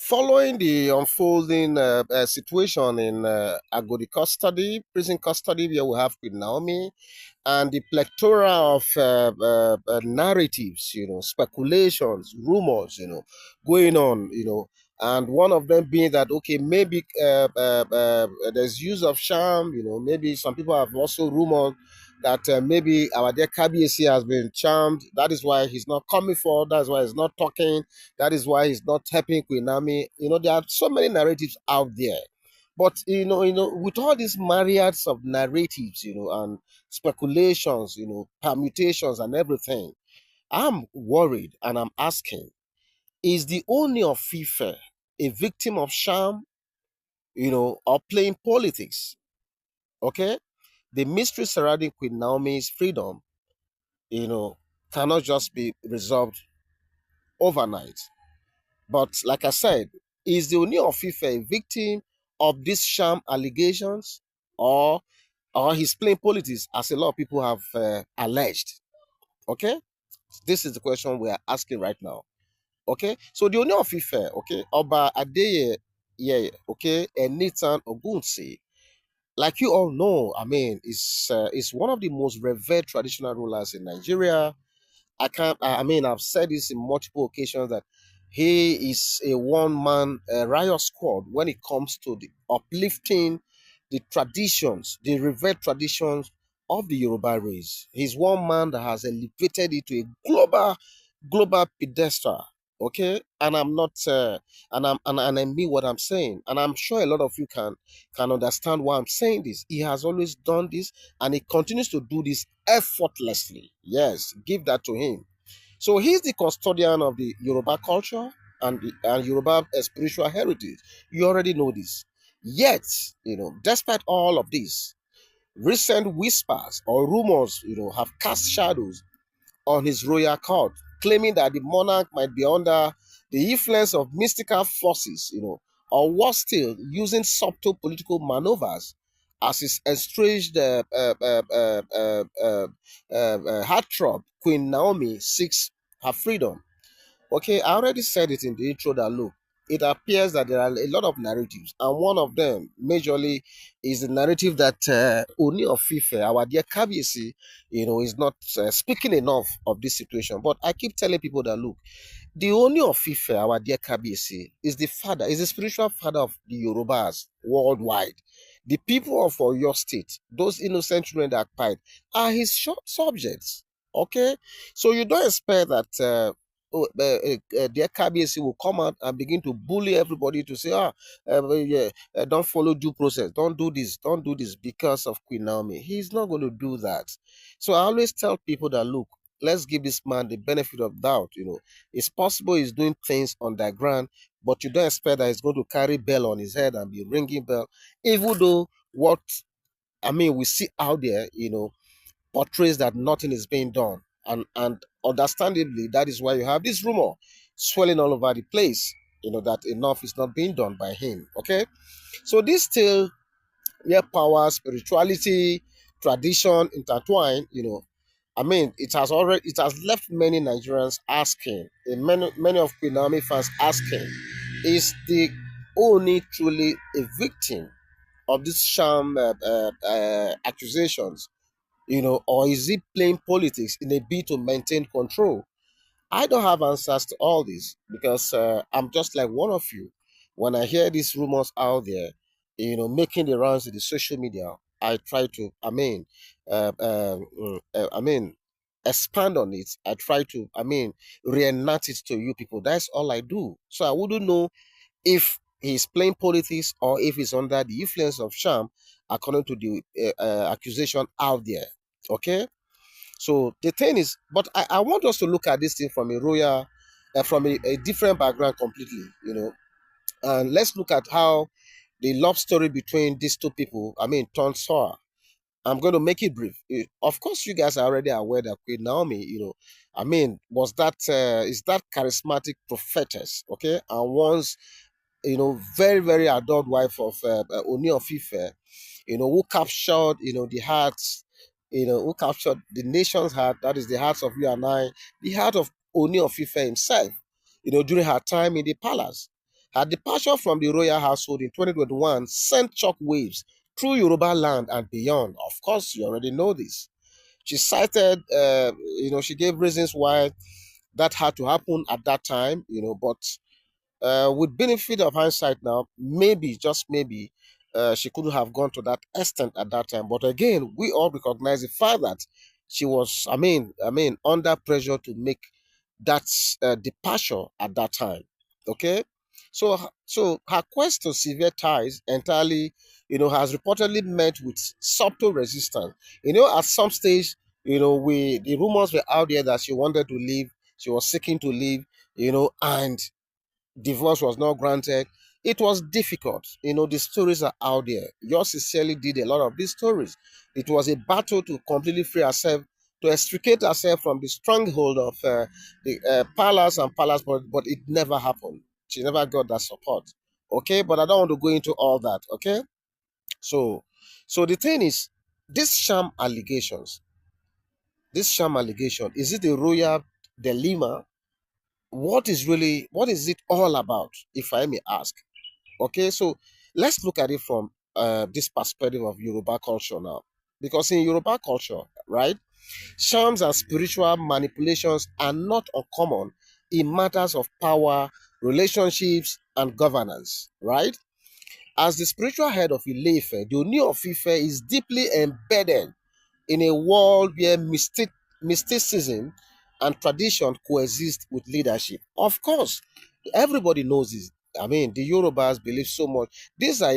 Following the unfolding situation in Agodi custody, prison custody, where we have Queen Naomi, and the plethora of narratives, speculations, rumors, going on, and one of them being that okay, maybe there's use of charm, maybe some people have also rumored that maybe our dear KBAC has been charmed. That is why he's not coming forward. That's why he's not talking. That is why he's not helping Queen Naomi. There are so many narratives out there. But with all these myriads of narratives, and speculations, permutations and everything, I'm worried and I'm asking, is the Ooni of Ife a victim of sham, or playing politics? Okay? The mystery surrounding Queen Naomi's freedom, you know, cannot just be resolved overnight. But like I said, is the Ooni of Ife a victim of these sham allegations, or he's playing politics, as a lot of people have alleged? Okay, this is the question we are asking right now. Okay, so the Ooni of Ife, okay, Oba Adeye, yeah, okay, and Nathan Ogunsi, like you all know, I mean, is one of the most revered traditional rulers in Nigeria. I can't. I mean, I've said this in multiple occasions that he is a one-man riot squad when it comes to the uplifting the traditions, the revered traditions of the Yoruba race. He's one man that has elevated it to a global pedestal. Okay, and I'm not, and I mean what I'm saying, and I'm sure a lot of you can understand why I'm saying this. He has always done this, and he continues to do this effortlessly. Yes, give that to him. So he's the custodian of the Yoruba culture and Yoruba spiritual heritage. You already know this. Yet, despite all of this, recent whispers or rumors, have cast shadows on his royal court, claiming that the monarch might be under the influence of mystical forces, or worse still, using subtle political maneuvers as his estranged heartthrob, Queen Naomi, seeks her freedom. Okay, I already said it in the intro that look, it appears that there are a lot of narratives, and one of them, majorly, is the narrative that Ooni of Ife, our dear Kabiyesi, is not speaking enough of this situation. But I keep telling people that look, the Ooni of Ife, our dear Kabiyesi, is the spiritual father of the Yorubas worldwide. The people of Oyo State, those innocent children that cried, are his subjects. Okay, so you don't expect that their KBC will come out and begin to bully everybody to say, yeah, don't follow due process, don't do this because of Queen Naomi. He's not going to do that. So I always tell people that look, let's give this man the benefit of doubt. It's possible he's doing things on the ground, but you don't expect that he's going to carry bell on his head and be ringing bell, even though what we see out there, portrays that nothing is being done. And understandably, that is why you have this rumor swelling all over the place, that enough is not being done by him. Okay. So this still where power, spirituality, tradition intertwine, it has left many Nigerians asking, and many of Queen Naomi fans asking, is the Oni truly a victim of these sham accusations? Or is he playing politics in a bid to maintain control? I don't have answers to all this because I'm just like one of you. When I hear these rumors out there, making the rounds in the social media, I try to, expand on it. I try to, reenact it to you people. That's all I do. So I wouldn't know if he's playing politics or if he's under the influence of sham, according to the accusation out there. Okay, so the thing is, but I want us to look at this thing from a royal, from a different background completely, and let's look at how the love story between these two people, turned sour. I'm going to make it brief. Of course, you guys are already aware that Queen Naomi, was that is that charismatic prophetess, okay, and once very, very adored wife of Ooni of Ife, who captured, the hearts, who captured the nation's heart, that is the hearts of you and I, the heart of Ooni of Ife himself, during her time in the palace. Her departure from the royal household in 2021 sent shockwaves through Yoruba land and beyond. Of course, you already know this. She cited, she gave reasons why that had to happen at that time, but with benefit of hindsight now, maybe, just maybe, she couldn't have gone to that extent at that time. But again, we all recognize the fact that she was, under pressure to make that departure at that time. Okay, so her quest to severe ties entirely, has reportedly met with subtle resistance. At some stage, we the rumors were out there that she wanted to leave, she was seeking to leave, and divorce was not granted. It was difficult. The stories are out there. Yours sincerely did a lot of these stories. It was a battle to completely free herself, to extricate herself from the stronghold of the palace and palace, but it never happened. She never got that support. Okay, but I don't want to go into all that. Okay, so the thing is, these sham allegation, is it a royal dilemma? What is it all about, if I may ask? Okay, so let's look at it from this perspective of Yoruba culture now. Because in Yoruba culture, right, charms and spiritual manipulations are not uncommon in matters of power, relationships, and governance, right? As the spiritual head of Ile-Ife, the Ooni of Ife is deeply embedded in a world where mysticism and tradition coexist with leadership. Of course, everybody knows this. The Yorubas believe so much. These are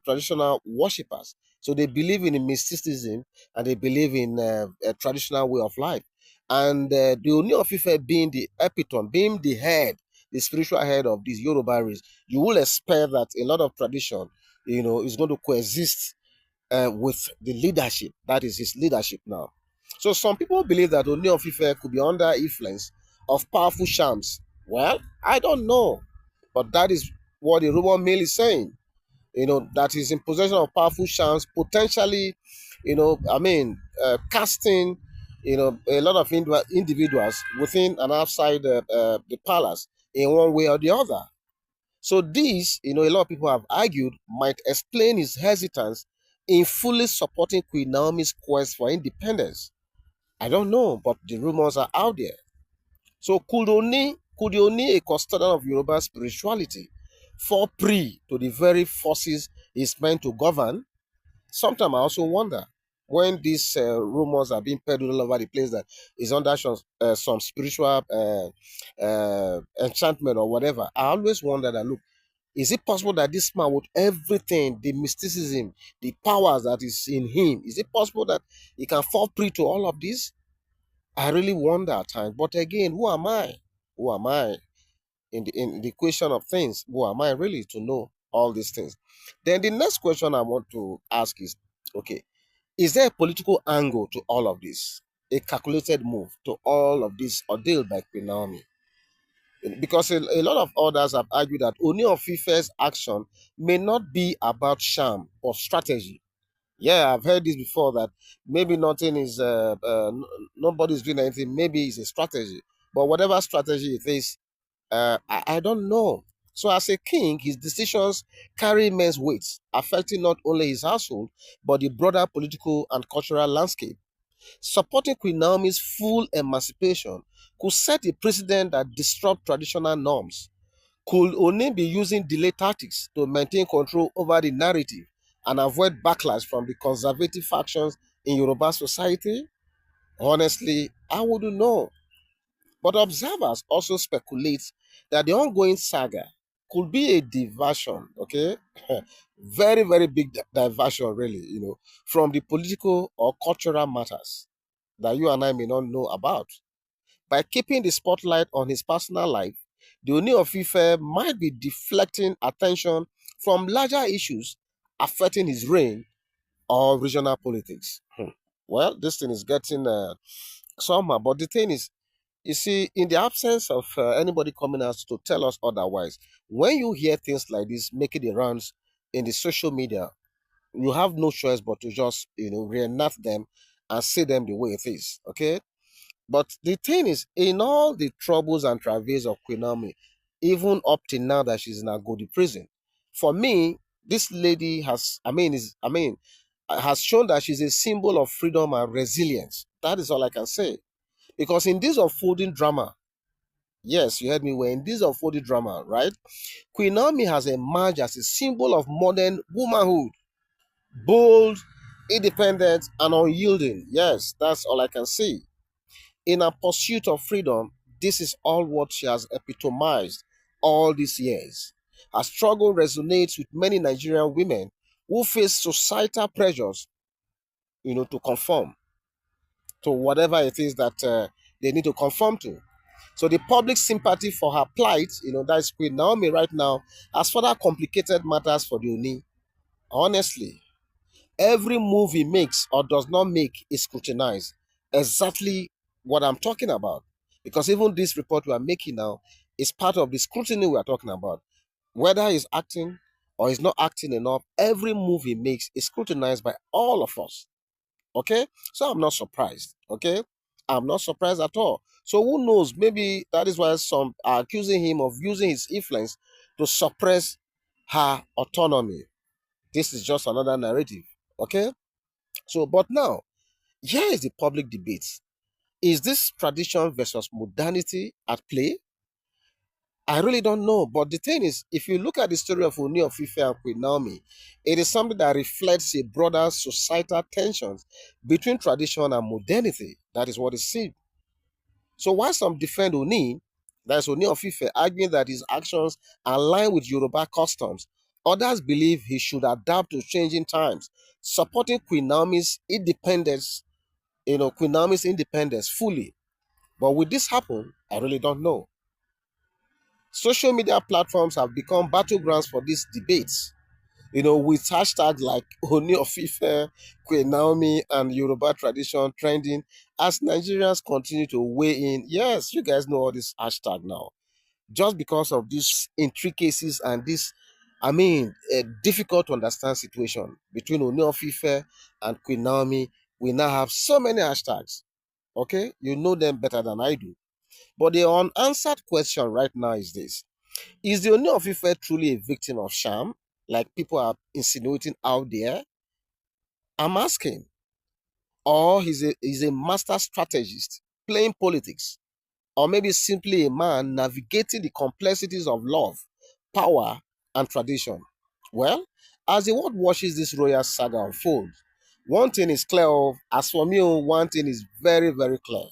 traditional worshippers. So they believe in mysticism and they believe in a traditional way of life. And the Ooni of Ife being the epitome, being the head, the spiritual head of this Yoruba race, you will expect that a lot of tradition, is going to coexist with the leadership. That is his leadership now. So some people believe that Ooni of Ife could be under influence of powerful shams. Well, I don't know, but that is what the rumor mill is saying. That is in possession of powerful shams, potentially, casting, a lot of individuals within and outside the palace in one way or the other. So this, a lot of people have argued, might explain his hesitance in fully supporting Queen Naomi's quest for independence. I don't know, but the rumors are out there. So could Oni, a custodian of Yoruba spirituality, fall prey to the very forces he's meant to govern? Sometimes I also wonder, when these rumors are being peddled all over the place that is under some spiritual enchantment or whatever, I always wonder that, look, is it possible that this man, with everything, the mysticism, the powers that is in him, is it possible that he can fall prey to all of this? I really wonder at times. But again, who am I? Who am I in the question of things? Who am I really to know all these things? Then the next question I want to ask is, okay, is there a political angle to all of this? A calculated move to all of this ordeal by Queen Naomi? Because a lot of others have argued that Ooni of Ife's action may not be about sham or strategy. Yeah, I've heard this before, that maybe nothing is, nobody's doing anything. Maybe it's a strategy, but whatever strategy it is, I don't know. So as a king, his decisions carry immense weight, affecting not only his household but the broader political and cultural landscape. Supporting Queen Naomi's full emancipation could set a precedent that disrupt traditional norms. Could Oni be using delay tactics to maintain control over the narrative and avoid backlash from the conservative factions in Yoruba society? Honestly, I wouldn't know. But observers also speculate that the ongoing saga could be a diversion, okay? Very, very big diversion, really, from the political or cultural matters that you and I may not know about. By keeping the spotlight on his personal life, the Ooni of Ife might be deflecting attention from larger issues affecting his reign or regional politics. Well, this thing is getting somehow, but the thing is, you see, in the absence of anybody coming out to tell us otherwise, when you hear things like this making the rounds in the social media, you have no choice but to just, reenact them and say them the way it is. Okay. But the thing is, in all the troubles and travails of Queen Naomi, even up till now that she's in a Agodi prison. For me, this lady has, has shown that she's a symbol of freedom and resilience. That is all I can say. Because in this unfolding drama, yes, you heard me well, in this unfolding drama, right? Queen Naomi has emerged as a symbol of modern womanhood, bold, independent, and unyielding. Yes, that's all I can say. In her pursuit of freedom, this is all what she has epitomized all these years. Her struggle resonates with many Nigerian women who face societal pressures, to conform to whatever it is that they need to conform to. So the public sympathy for her plight, that is Queen Naomi right now, has further complicated matters for the Ooni. Honestly, every move he makes or does not make is scrutinized. Exactly what I'm talking about. Because even this report we are making now is part of the scrutiny we are talking about. Whether he's acting or he's not acting enough, every move he makes is scrutinized by all of us. Okay? So I'm not surprised. Okay? I'm not surprised at all. So who knows? Maybe that is why some are accusing him of using his influence to suppress her autonomy. This is just another narrative. Okay? So, but now, here is the public debate. Is this tradition versus modernity at play? I really don't know. But the thing is, if you look at the story of Ooni of Ife and Queen Naomi, it is something that reflects a broader societal tensions between tradition and modernity. That is what is seen. So while some defend Ooni, that is Ooni of Ife, arguing that his actions align with Yoruba customs, others believe he should adapt to changing times, supporting Queen Naomi's independence fully. But will this happen? I really don't know. Social media platforms have become battlegrounds for these debates. With hashtags like Oni of Ife, Queen Naomi, and Yoruba tradition trending as Nigerians continue to weigh in. Yes, you guys know all this hashtag now. Just because of these intricacies and this, a difficult to understand situation between Oni of Ife and Queen Naomi, we now have so many hashtags. Okay, you know them better than I do. But the unanswered question right now is this: is the Ooni of Ife truly a victim of sham, like people are insinuating out there? I'm asking. Or he's a master strategist playing politics, or maybe simply a man navigating the complexities of love, power, and tradition. Well, as the world watches this royal saga unfold, one thing is clear. As for me, one thing is very, very clear.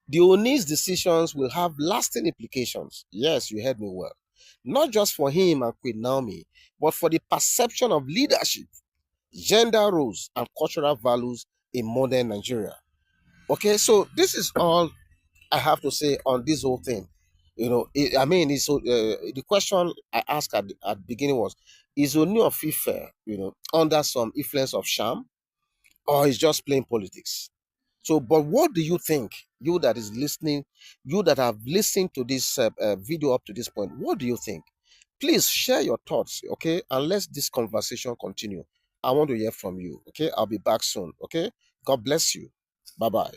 The Oni's decisions will have lasting implications. Yes, you heard me well. Not just for him and Queen Naomi, but for the perception of leadership, gender roles, and cultural values in modern Nigeria. Okay, so this is all I have to say on this whole thing. The question I asked at the beginning was: is Ooni of Ife, under some influence of sham, or is just playing politics? So, but what do you think? You that is listening, you that have listened to this video up to this point, what do you think? Please share your thoughts, okay? And let this conversation continue. I want to hear from you, okay? I'll be back soon, okay? God bless you. Bye bye.